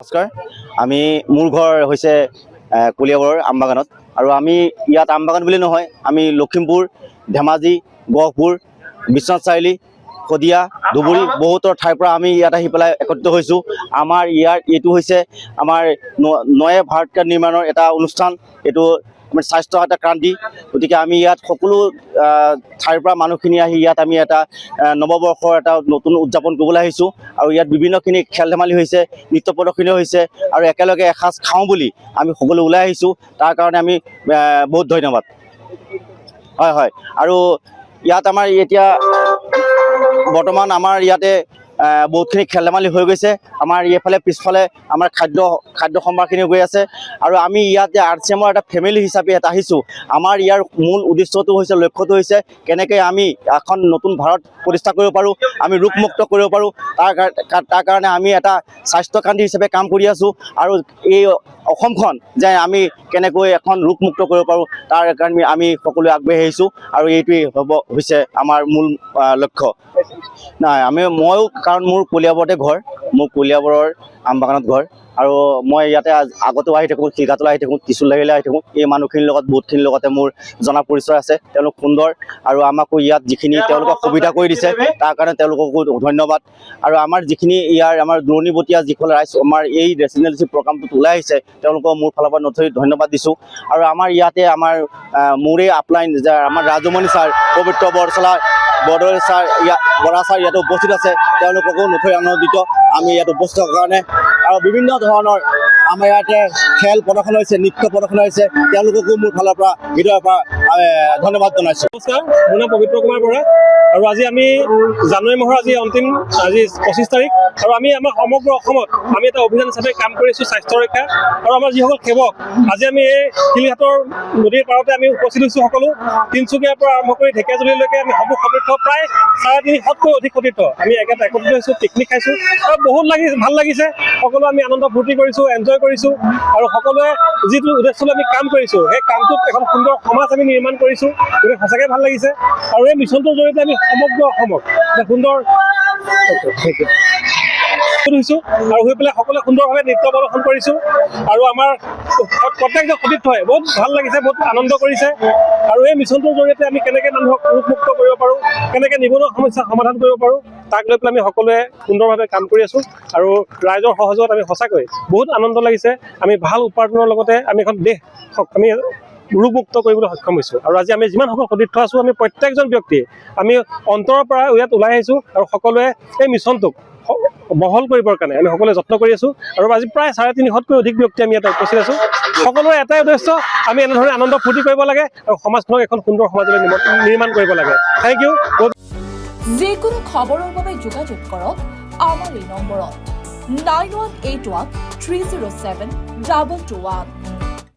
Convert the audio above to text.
নমস্কাৰ। আমি মোৰ ঘৰ হৈছে কলিয়াবৰৰ আমবাগানত আৰু আমি ইয়াত আমবাগান বুলি নহয়, আমি লখিমপুৰ, ধেমাজি, গহপুৰ, বিশ্বনাথ চাৰিআলি, শদিয়া, ধুবুৰী বহুতৰ ঠাইৰ পৰা আমি ইয়াত আহি পেলাই একত্ৰিত হৈছোঁ। আমাৰ এইটো হৈছে আমাৰ নয়ে ভাৰত নিৰ্মাণৰ এটা অনুষ্ঠান। এইটো আমাৰ স্বাস্থ্য এটা ক্ৰান্তি। গতিকে আমি ইয়াত সকলো ঠাইৰ পৰা মানুহখিনি আহি ইয়াত আমি এটা নৱবৰ্ষৰ এটা নতুন উদযাপন কৰিবলৈ আহিছোঁ আৰু ইয়াত বিভিন্নখিনি খেল ধেমালি হৈছে, নৃত্য প্ৰদৰ্শনী হৈছে আৰু একেলগে এসাঁজ খাওঁ বুলি আমি সকলো ওলাই আহিছোঁ। তাৰ কাৰণে আমি বহুত ধন্যবাদ। হয় আৰু ইয়াত আমাৰ এতিয়া বৰ্তমান আমাৰ ইয়াতে বহুতখিনি খেল ধেমালি হৈ গৈছে। আমাৰ এইফালে পিছফালে আমাৰ খাদ্য সম্ভাৰখিনি গৈ আছে আৰু আমি ইয়াত যে RCMৰ এটা ফেমিলি হিচাপে ইয়াত আহিছোঁ। আমাৰ ইয়াৰ মূল উদ্দেশ্যটো হৈছে, লক্ষ্যটো হৈছে কেনেকৈ আমি এখন নতুন ভাৰত প্ৰতিষ্ঠা কৰিব পাৰোঁ, আমি ৰোগমুক্ত কৰিব পাৰোঁ। তাৰ কাৰণে আমি এটা স্বাস্থ্যকান্তি হিচাপে কাম কৰি আছোঁ আৰু এই অসমখন যে আমি কেনেকৈ এখন ৰোগমুক্ত কৰিব পাৰোঁ তাৰ কাৰণে আমি সকলোৱে আগবাঢ়ি আহিছোঁ আৰু এইটোৱেই হৈছে আমাৰ মূল লক্ষ্য। নাই ময়ো, কাৰণ মোৰ কলিয়াবৰতে ঘৰ, মোৰ কলিয়াবৰৰ আমবাগানত ঘৰ আৰু মই ইয়াতে আগতেও আহি থাকোঁ, শিলঘাটলৈ আহি থাকোঁ, ত্ৰিশূলদাৰিলৈ আহি থাকোঁ। এই মানুহখিনিৰ লগত বহুতখিনিৰ লগতে মোৰ জনা পৰিচয় আছে। তেওঁলোক সুন্দৰ আৰু আমাকো ইয়াত যিখিনি তেওঁলোকক সুবিধা কৰি দিছে তাৰ কাৰণে তেওঁলোককো ধন্যবাদ। আৰু আমাৰ যিখিনি আমাৰ দূৰণিবতীয়া যিসকল ৰাইজ আমাৰ এই ৰেচিডেঞ্চি প্ৰগ্ৰামটোত ওলাই আহিছে তেওঁলোকক মোৰ ফালৰ পৰা নথৈ ধন্যবাদ দিছোঁ। আৰু আমাৰ ইয়াতে মোৰে আপলাইন আমাৰ ৰাজমণি ছাৰ, পবিত্ৰ বৰদলৈ ছাৰ, বৰা ছাৰ ইয়াতে উপস্থিত আছে। তেওঁলোককো নথৈ আনন্দিত আমি ইয়াত উপস্থিত হোৱাৰ কাৰণে। আৰু বিভিন্ন ধৰণৰ আমাৰ ইয়াতে খেল প্ৰদৰ্শন হৈছে, নৃত্য প্ৰদৰ্শন হৈছে, তেওঁলোককো মোৰ ফালৰ পৰা হৃদয়ৰ পৰা ধন্যবাদ জনাইছোঁ। নমস্কাৰ, মোৰ নাম পবিত্ৰ কুমাৰ বৰা আৰু আজি আমি জানুৱাৰী মাহৰ আজি 25 তাৰিখ আৰু আমি আমাৰ সমগ্ৰ অসমত আমি এটা অভিযান হিচাপে কাম কৰিছোঁ স্বাস্থ্য ৰক্ষা। আৰু আমাৰ যিসকল সেৱক আজি আমি এই শিলঘাটৰ নদীৰ পাৰতে আমি উপস্থিত হৈছোঁ। সকলো তিনিচুকীয়াৰ পৰা আৰম্ভ কৰি ঢেকীয়াজুলিলৈকে আমি সকলো সতীৰ্থ, প্ৰায় 350তকৈ অধিক সতীৰ্থ আমি একত্ৰিত হৈছোঁ, পিকনিক খাইছোঁ আৰু বহুত ভাল লাগিছে। সকলো আমি আনন্দ ফূৰ্তি কৰিছোঁ, এনজয় কৰিছোঁ আৰু সকলোৱে যিটো উদ্দেশ্যলৈ আমি কাম কৰিছোঁ সেই কামটোত এখন সুন্দৰ সমাজ আমি নিৰ্মাণ কৰিছোঁ। গতিকে সঁচাকৈ ভাল লাগিছে আৰু এই মিছনটোৰ জৰিয়তে আমি সমগ্ৰ অসমক এটা সুন্দৰ হৈছোঁ আৰু হৈ পেলাই সকলোৱে সুন্দৰভাৱে নৃত্য প্ৰদৰ্শন কৰিছোঁ আৰু আমাৰ প্ৰত্যেকজন সতীৰ্থই বহুত ভাল লাগিছে, বহুত আনন্দ কৰিছে। আৰু এই মিছনটোৰ জৰিয়তে আমি কেনেকৈ মানুহক ৰোগমুক্ত কৰিব পাৰোঁ, কেনেকৈ নিবনুৱা সমস্যা সমাধান কৰিব পাৰোঁ তাক লৈ পেলাই আমি সকলোৱে সুন্দৰভাৱে কাম কৰি আছোঁ আৰু ৰাইজৰ সহযোগত আমি সঁচাকৈ বহুত আনন্দ লাগিছে। আমি ভাল উপাৰ্জনৰ লগতে আমি এখন দেশ আমি ৰোগমুক্ত কৰিবলৈ সক্ষম হৈছোঁ। আৰু আজি আমি যিমানসকল সতীৰ্থ আছোঁ আমি প্ৰত্যেকজন ব্যক্তিয়ে আমি অন্তৰৰ পৰা ইয়াত ওলাই আহিছোঁ আৰু সকলোৱে এই মিছনটোক বহল কৰিবৰ কাৰণে আমি সকলোৱে যত্ন কৰি আছোঁ। আৰু আজি প্ৰায় 350তকৈ অধিক ব্যক্তি আমি ইয়াত উপস্থিত আছোঁ। সকলোৰে এটাই উদ্দেশ্য, আমি এনেধৰণে আনন্দ ফূৰ্তি কৰিব লাগে আৰু সমাজখনক এখন সুন্দৰ সমাজলৈ নিৰ্মাণ কৰিব লাগে। Thank you. যিকোনো খবৰৰ বাবে যোগাযোগ কৰক আমাৰ এই নম্বৰত 9181 307 221।